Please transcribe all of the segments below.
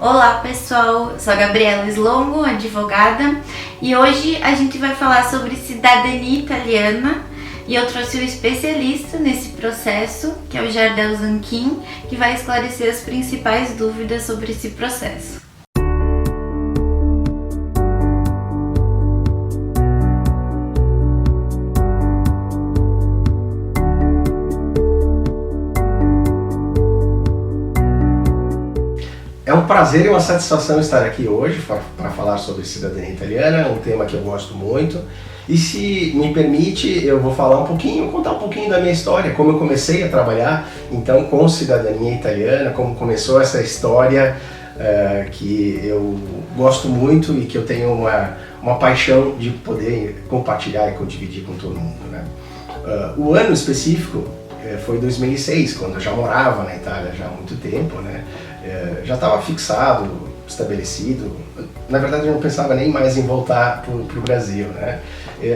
Olá pessoal, eu sou a Gabriela Slongo, advogada, e hoje a gente vai falar sobre cidadania italiana e eu trouxe um especialista nesse processo, que é o Jardel Zanquin, que vai esclarecer as principais dúvidas sobre esse processo. É um prazer e uma satisfação estar aqui hoje para falar sobre cidadania italiana, um tema que eu gosto muito. E se me permite, eu vou falar contar um pouquinho da minha história, como eu comecei a trabalhar então com cidadania italiana, como começou essa história que eu gosto muito e que eu tenho uma paixão de poder compartilhar e dividir com todo mundo, né? O ano específico foi 2006, quando eu já morava na Itália já há muito tempo, né? Já estava fixado, estabelecido. Na verdade eu não pensava nem mais em voltar para o Brasil, né?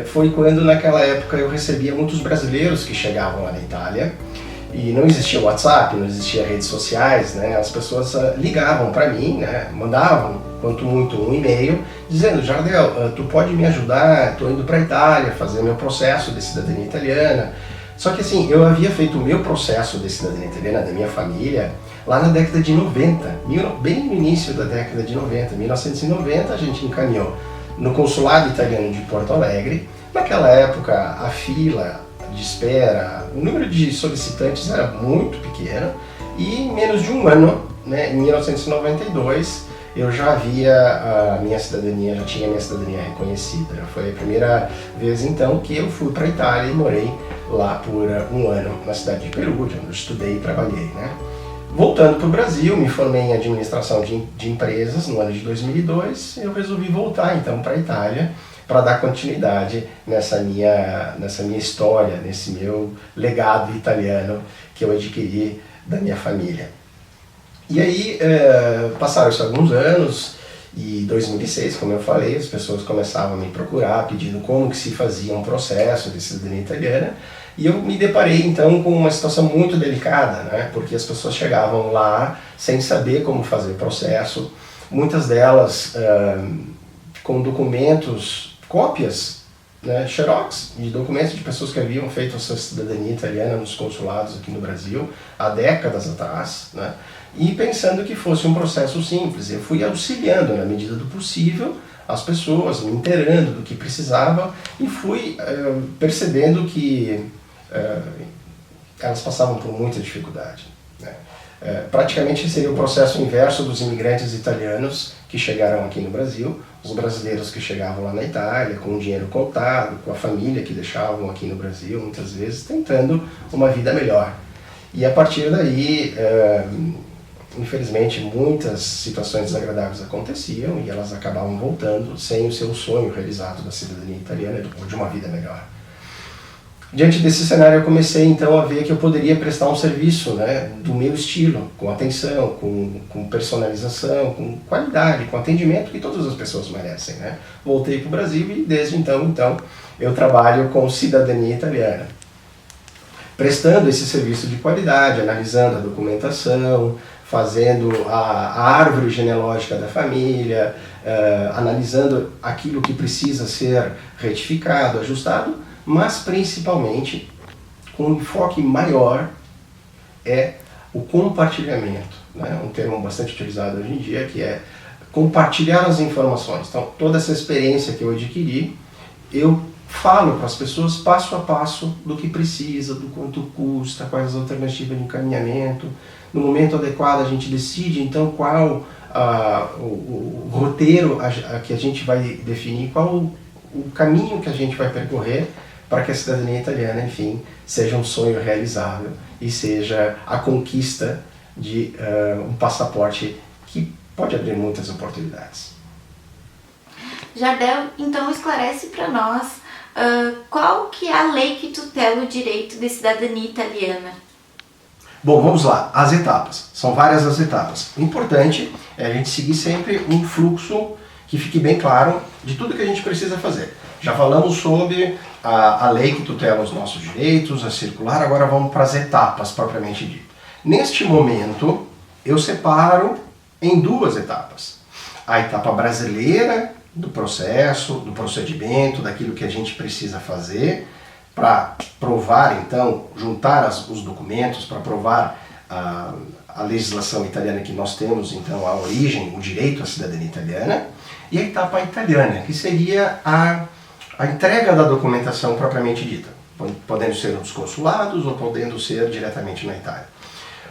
Foi quando naquela época eu recebia muitos brasileiros que chegavam lá na Itália e não existia WhatsApp, não existia redes sociais, né? As pessoas ligavam para mim, né? Mandavam, quanto muito, um e-mail dizendo: Jardel, tu pode me ajudar? Estou indo para a Itália fazer meu processo de cidadania italiana. Só que assim, eu havia feito o meu processo de cidadania italiana da minha família lá na década de 90, bem no início da década de 90, 1990 a gente encaminhou no consulado italiano de Porto Alegre. Naquela época a fila de espera, o número de solicitantes era muito pequeno e em menos de um ano, né, em 1992, eu já tinha minha cidadania reconhecida. Foi a primeira vez então que eu fui para a Itália e morei lá por um ano na cidade de Perugia, onde eu estudei e trabalhei, né? Voltando para o Brasil, me formei em administração de empresas no ano de 2002, eu resolvi voltar então para a Itália para dar continuidade nessa minha história, nesse meu legado italiano que eu adquiri da minha família. E aí passaram-se alguns anos e em 2006, como eu falei, as pessoas começavam a me procurar pedindo como que se fazia um processo de cidadania italiana. E eu me deparei então com uma situação muito delicada, né? Porque as pessoas chegavam lá sem saber como fazer o processo, muitas delas com documentos, cópias, né, xerox de documentos de pessoas que haviam feito a sua cidadania italiana nos consulados aqui no Brasil há décadas atrás, né? E pensando que fosse um processo simples. Eu fui auxiliando na medida do possível as pessoas, me inteirando do que precisava e fui percebendo que elas passavam por muita dificuldade, né? Praticamente seria o processo inverso dos imigrantes italianos que chegaram aqui no Brasil, os brasileiros que chegavam lá na Itália com o dinheiro contado, com a família que deixavam aqui no Brasil, muitas vezes tentando uma vida melhor. E a partir daí, infelizmente, muitas situações desagradáveis aconteciam e elas acabavam voltando sem o seu sonho realizado da cidadania italiana ou de uma vida melhor. Diante desse cenário eu comecei então a ver que eu poderia prestar um serviço, né, do meu estilo, com atenção, com personalização, com qualidade, com atendimento que todas as pessoas merecem, né? Voltei para o Brasil e desde então eu trabalho com cidadania italiana, prestando esse serviço de qualidade, analisando a documentação, fazendo a árvore genealógica da família, analisando aquilo que precisa ser retificado, ajustado, mas principalmente com um enfoque maior é o compartilhamento, né? Um termo bastante utilizado hoje em dia, que é compartilhar as informações. Então, toda essa experiência que eu adquiri, eu falo para as pessoas passo a passo do que precisa, do quanto custa, quais as alternativas de encaminhamento. No momento adequado a gente decide então qual o roteiro que a gente vai definir, qual o caminho que a gente vai percorrer para que a cidadania italiana, enfim, seja um sonho realizável e seja a conquista de um passaporte que pode abrir muitas oportunidades. Jardel, então esclarece para nós qual que é a lei que tutela o direito de cidadania italiana? Bom, vamos lá, as etapas. São várias as etapas. O importante é a gente seguir sempre um fluxo que fique bem claro de tudo que a gente precisa fazer. Já falamos sobre a lei que tutela os nossos direitos, a circular, agora vamos para as etapas propriamente dito. Neste momento, eu separo em duas etapas. A etapa brasileira do processo, do procedimento, daquilo que a gente precisa fazer para provar, então, juntar os documentos para provar a legislação italiana que nós temos, então, a origem, o direito à cidadania italiana, e a etapa italiana, que seria a entrega da documentação propriamente dita, podendo ser nos consulados ou podendo ser diretamente na Itália.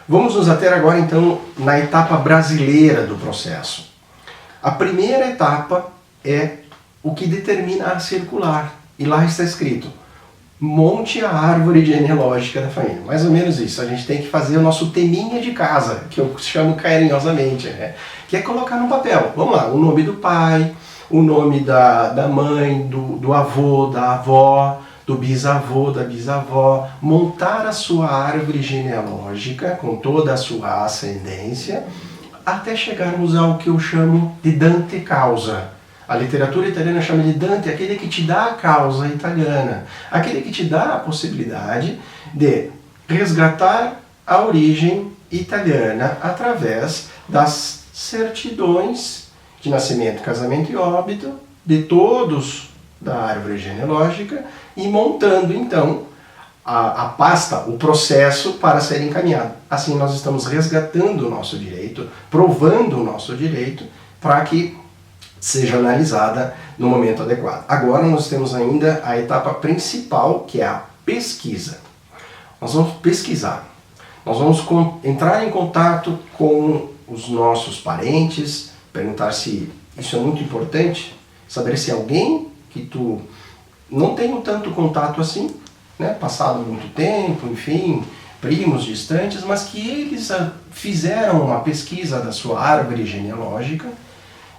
Vamos nos ater agora, então, na etapa brasileira do processo. A primeira etapa é o que determina a circular, e lá está escrito: monte a árvore genealógica da família. Mais ou menos isso. A gente tem que fazer o nosso teminha de casa, que eu chamo carinhosamente, né? Que é colocar no papel. Vamos lá, o nome do pai, o nome da mãe, do avô, da avó, do bisavô, da bisavó. Montar a sua árvore genealógica com toda a sua ascendência, até chegarmos ao que eu chamo de Dante Causa. A literatura italiana chama de Dante aquele que te dá a causa italiana, aquele que te dá a possibilidade de resgatar a origem italiana através das certidões de nascimento, casamento e óbito de todos da árvore genealógica e montando então a pasta, o processo para ser encaminhado. Assim nós estamos resgatando o nosso direito, provando o nosso direito para que seja analisada no momento adequado. Agora nós temos ainda a etapa principal, que é a pesquisa. Nós vamos pesquisar. Nós vamos entrar em contato com os nossos parentes, perguntar se isso é muito importante, saber se alguém que tu não tem tanto contato assim, né, passado muito tempo, enfim, primos distantes, mas que eles fizeram uma pesquisa da sua árvore genealógica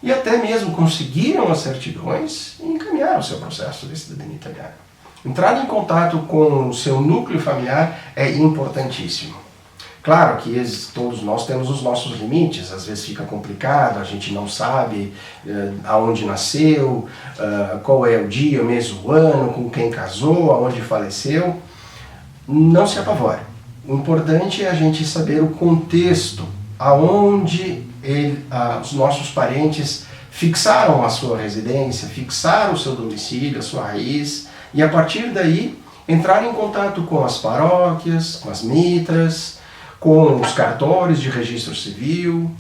e até mesmo conseguiram as certidões e encaminharam o seu processo de cidadania italiana. Entrar em contato com o seu núcleo familiar é importantíssimo. Claro que todos nós temos os nossos limites, às vezes fica complicado, a gente não sabe aonde nasceu, qual é o dia, o mês, o ano, com quem casou, aonde faleceu. Não se apavore. O importante é a gente saber o contexto, aonde os nossos parentes fixaram a sua residência, fixaram o seu domicílio, a sua raiz, e a partir daí entrar em contato com as paróquias, com as mitras, com os cartórios de registro civil,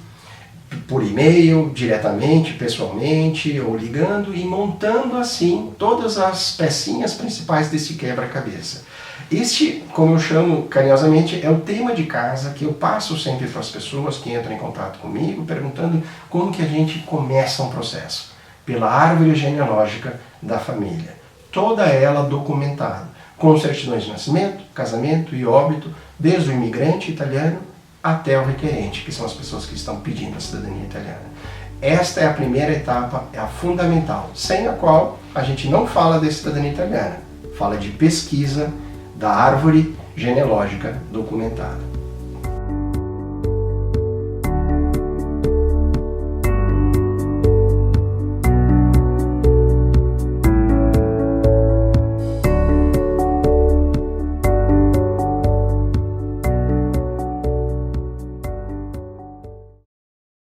por e-mail, diretamente, pessoalmente, ou ligando e montando assim todas as pecinhas principais desse quebra-cabeça. Este, como eu chamo carinhosamente, é o tema de casa que eu passo sempre para as pessoas que entram em contato comigo, perguntando como que a gente começa um processo. Pela árvore genealógica da família. Toda ela documentada, com certidões de nascimento, casamento e óbito, desde o imigrante italiano até o requerente, que são as pessoas que estão pedindo a cidadania italiana. Esta é a primeira etapa, é a fundamental, sem a qual a gente não fala de cidadania italiana, fala de pesquisa da árvore genealógica documentada.